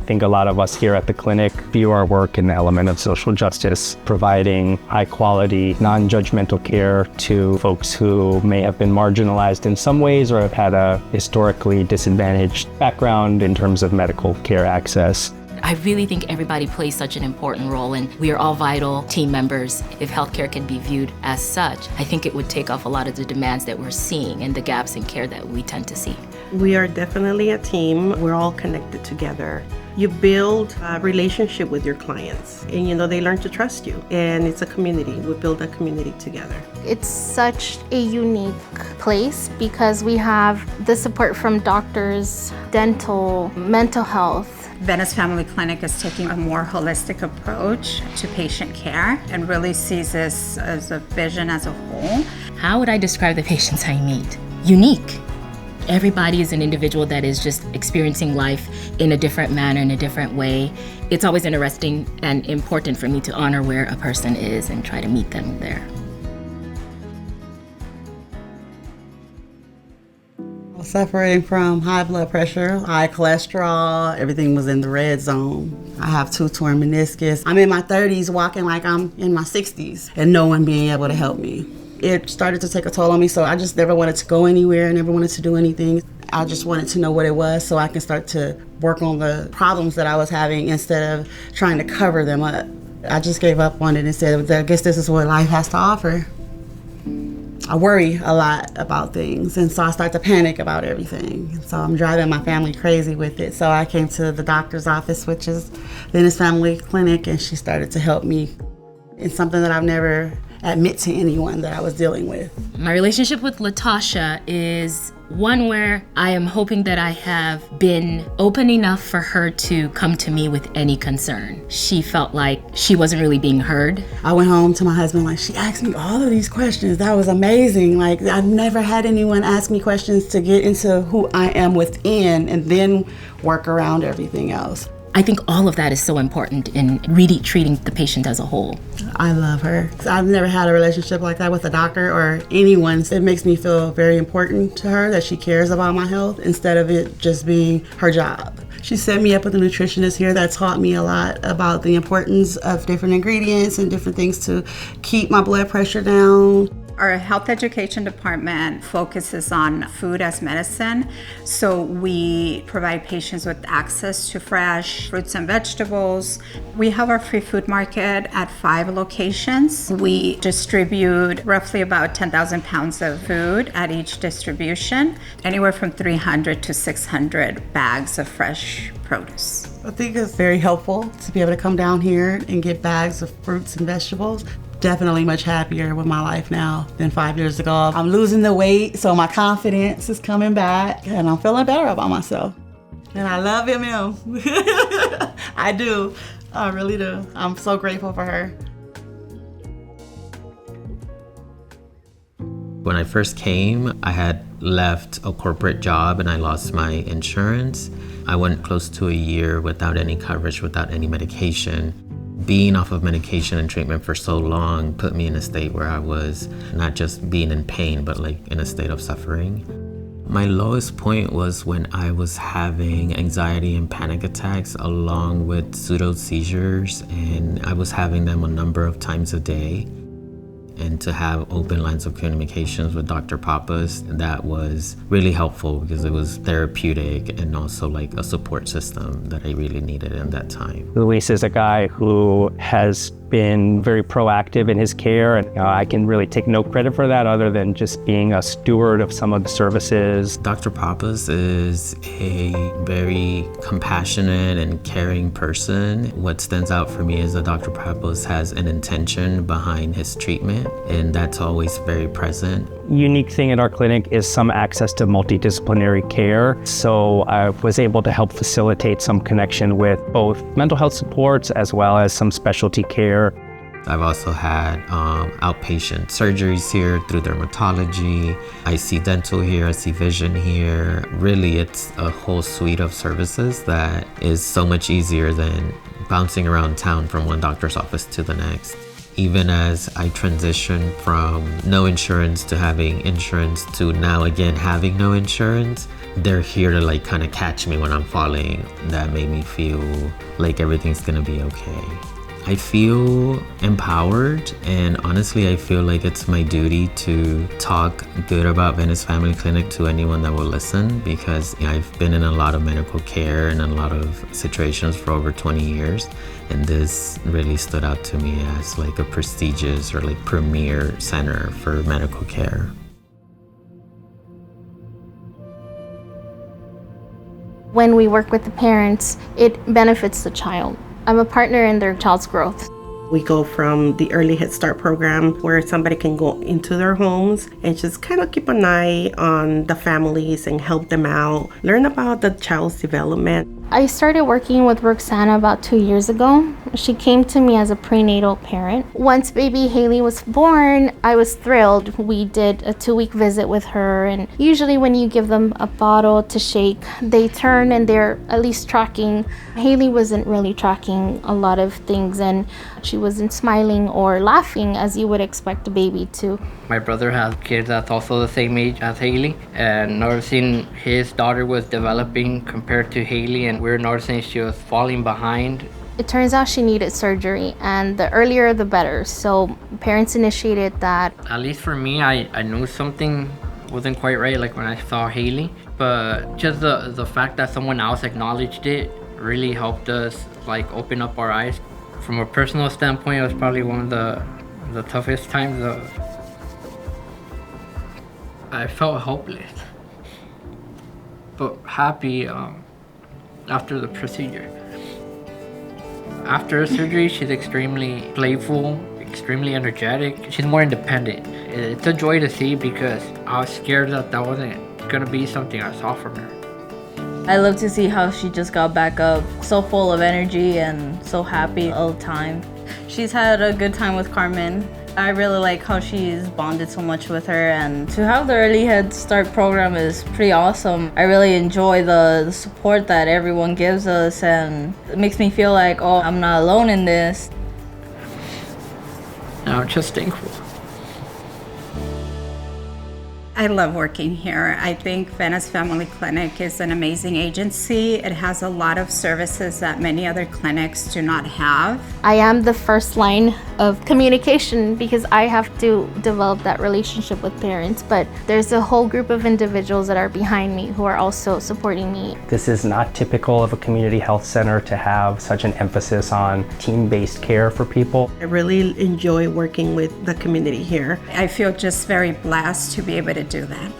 I think a lot of us here at the clinic view our work in the element of social justice, providing high quality, non-judgmental care to folks who may have been marginalized in some ways or have had a historically disadvantaged background in terms of medical care access. I really think everybody plays such an important role, and we are all vital team members. If healthcare can be viewed as such, I think it would take off a lot of the demands that we're seeing and the gaps in care that we tend to see. We are definitely a team. We're all connected together. You build a relationship with your clients, and they learn to trust you. And it's a community. We build a community together. It's such a unique place because we have the support from doctors, dental, mental health. Venice Family Clinic is taking a more holistic approach to patient care and really sees this as a vision as a whole. How would I describe the patients I meet? Unique. Everybody is an individual that is just experiencing life in a different manner, in a different way. It's always interesting and important for me to honor where a person is and try to meet them there. Suffering from high blood pressure, high cholesterol, everything was in the red zone. I have 2 torn meniscus. I'm in my 30s walking like I'm in my 60s and no one being able to help me. It started to take a toll on me, so I just never wanted to go anywhere, never wanted to do anything. I just wanted to know what it was so I can start to work on the problems that I was having instead of trying to cover them up. I just gave up on it and said, I guess this is what life has to offer. I worry a lot about things, and so I start to panic about everything. So I'm driving my family crazy with it. So I came to the doctor's office, which is Venice Family Clinic, and she started to help me in something that I've never admit to anyone that I was dealing with. My relationship with Latasha is one where I am hoping that I have been open enough for her to come to me with any concern. She felt like she wasn't really being heard. I went home to my husband, she asked me all of these questions. That was amazing. I've never had anyone ask me questions to get into who I am within and then work around everything else. I think all of that is so important in really treating the patient as a whole. I love her. I've never had a relationship like that with a doctor or anyone. It makes me feel very important to her that she cares about my health instead of it just being her job. She set me up with a nutritionist here that taught me a lot about the importance of different ingredients and different things to keep my blood pressure down. Our health education department focuses on food as medicine. So we provide patients with access to fresh fruits and vegetables. We have our free food market at 5 locations. We distribute roughly about 10,000 pounds of food at each distribution, anywhere from 300 to 600 bags of fresh produce. I think it's very helpful to be able to come down here and get bags of fruits and vegetables. Definitely much happier with my life now than 5 years ago. I'm losing the weight, so my confidence is coming back, and I'm feeling better about myself. And I love MM. I do. I really do. I'm so grateful for her. When I first came, I had left a corporate job and I lost my insurance. I went close to a year without any coverage, without any medication. Being off of medication and treatment for so long put me in a state where I was not just being in pain, but in a state of suffering. My lowest point was when I was having anxiety and panic attacks along with pseudo seizures, and I was having them a number of times a day. And to have open lines of communications with Dr. Pappas, that was really helpful because it was therapeutic and also a support system that I really needed in that time. Luis is a guy who has been very proactive in his care, and I can really take no credit for that other than just being a steward of some of the services. Dr. Pappas is a very compassionate and caring person. What stands out for me is that Dr. Pappas has an intention behind his treatment, and that's always very present. Unique thing at our clinic is some access to multidisciplinary care. So I was able to help facilitate some connection with both mental health supports as well as some specialty care. I've also had outpatient surgeries here through dermatology. I see dental here, I see vision here. Really, it's a whole suite of services that is so much easier than bouncing around town from one doctor's office to the next. Even as I transitioned from no insurance to having insurance to now again having no insurance, they're here to like kind of catch me when I'm falling. That made me feel like everything's gonna be okay. I feel empowered, and honestly I feel like it's my duty to talk good about Venice Family Clinic to anyone that will listen, because I've been in a lot of medical care and a lot of situations for over 20 years, and this really stood out to me as like a prestigious or like premier center for medical care. When we work with the parents, it benefits the child. I'm a partner in their child's growth. We go from the early Head Start program where somebody can go into their homes and just kind of keep an eye on the families and help them out, learn about the child's development. I started working with Roxana about 2 years ago. She came to me as a prenatal parent. Once baby Haley was born, I was thrilled. We did a 2-week visit with her, and usually when you give them a bottle to shake, they turn and they're at least tracking. Haley wasn't really tracking a lot of things, and she wasn't smiling or laughing as you would expect a baby to. My brother has kids that's also the same age as Haley, and noticing his daughter was developing compared to Haley, and we were noticing she was falling behind. It turns out she needed surgery, and the earlier the better, so parents initiated that. At least for me, I knew something wasn't quite right, like when I saw Haley, but just the fact that someone else acknowledged it really helped us like open up our eyes. From a personal standpoint, it was probably one of the toughest times. I felt hopeless, but happy after the procedure. After surgery, she's extremely playful, extremely energetic. She's more independent. It's a joy to see, because I was scared that wasn't gonna be something I saw from her. I love to see how she just got back up, so full of energy and so happy all the time. She's had a good time with Carmen. I really like how she's bonded so much with her, and to have the early Head Start program is pretty awesome. I really enjoy the support that everyone gives us, and it makes me feel like, oh, I'm not alone in this. I'm just thankful. I love working here. I think Venice Family Clinic is an amazing agency. It has a lot of services that many other clinics do not have. I am the first line of communication because I have to develop that relationship with parents, but there's a whole group of individuals that are behind me who are also supporting me. This is not typical of a community health center to have such an emphasis on team-based care for people. I really enjoy working with the community here. I feel just very blessed to be able to do that.